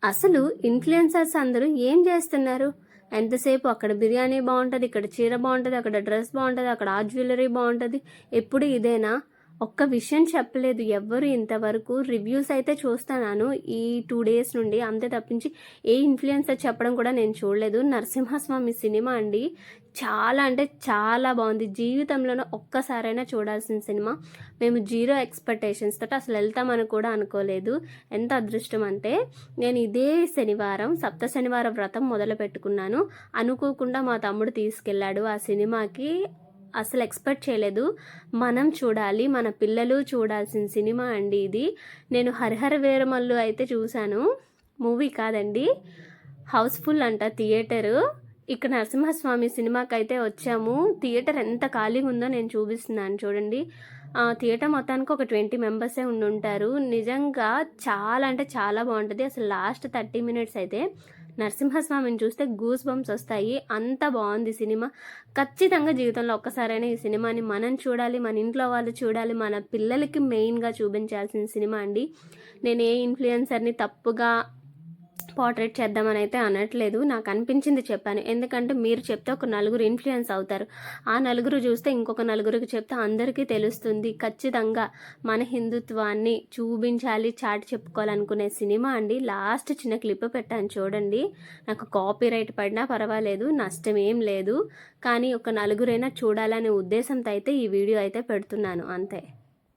అసలు ఇన్‌ఫ్లుయెన్సర్స్ అందరూ ఏం జేస్తున్నారు? ఎంతసేపు అక్కడ బిర్యానీ బావుంటది, ఇక్కడ చీర బావుంటది, అక్కడ డ్రెస్ బావుంటది, అక్కడ ఆ జ్యువెలరీ బావుంటది. ఎప్పుడు ఇదేనా? ఒక్క విషయం చెప్పలేదు ఎవ్వరు ఇంతవరకు. రివ్యూస్ అయితే చూస్తున్నాను ఈ 2 డేస్ నుండి. అంతే తప్పించి ఏ ఇన్‌ఫ్లుయెన్సర్ చెప్పడం కూడా నేను చూడలేదు. 'నరసింహస్వామి' సినిమా అండి చాలా అంటే చాలా బావుంది. జీవితంలోనే ఒక్కసారైనా చూడాల్సిన సినిమా. మేము జీరో ఎక్స్‌పెక్టేషన్స్ తోటి అసలు ఎళ్తామని కూడా అనుకోలేదు. ఎంత అదృష్టం అంటే నేను ఇదే శనివారం సప్త శనివార వ్రతం మొదలుపెట్టుకున్నాను. అనుకోకుండా మా తమ్ముడు తీసుకెళ్ళాడు ఆ సినిమాకి. అసలు ఎక్స్‌పెక్ట్ చేయలేదు. మనం చూడాలి, మన పిల్లలు చూడాల్సిన సినిమా అండి ఇది. నేను 'హరిహర వీరమల్లు' అయితే చూశాను. మూవీ కాదండి. హౌస్‌ఫుల్ అంట థియేటరు. ఇక్కడ 'నరసింహస్వామి' సినిమాకైతే వచ్చాము. థియేటర్ ఎంత ఖాళీగా ఉందో నేను చూపిస్తున్నాను చూడండి. థియేటర్ మొత్తానికి ఒక 20 మెంబర్సే ఉండుంటారు. నిజంగా చాలా అంటే చాలా బావుంటది. అసలు లాస్ట్ 30 మినిట్స్ అయితే నరసింహస్వామిని చూస్తే గూస్ బంప్స్ వస్తాయి. అంత బావుంది సినిమా. ఖచ్చితంగా జీవితంలో ఒక్కసారైనా ఈ సినిమాని మనం చూడాలి, మన ఇంట్లో వాళ్ళు చూడాలి, మన పిల్లలకి మెయిన్‌గా చూపించాల్సిన సినిమా అండి. నేను ఏ ఇన్‌ఫ్లుయెన్సర్‌ని తప్పుగా పోర్ట్రేట్ చేద్దామని అయితే అనట్లేదు. నాకు అనిపించింది చెప్పాను. ఎందుకంటే మీరు చెప్తే ఒక నలుగురు ఇన్‌ఫ్లుయెన్స్ అవుతారు. ఆ నలుగురు చూస్తే ఇంకొక నలుగురికి చెప్తే అందరికీ తెలుస్తుంది. ఖచ్చితంగా మన హిందుత్వాన్ని చూపించాలి, చాటి చెప్పుకోవాలనుకునే సినిమా అండి. లాస్ట్ చిన్న క్లిప్ పెట్టాను చూడండి. నాకు కాపీరైట్ పడినా పర్వాలేదు, నష్టం ఏం లేదు. కానీ ఒక నలుగురైనా చూడాలనే ఉద్దేశంతో అయితే ఈ వీడియో అయితే పెడుతున్నాను అంతే.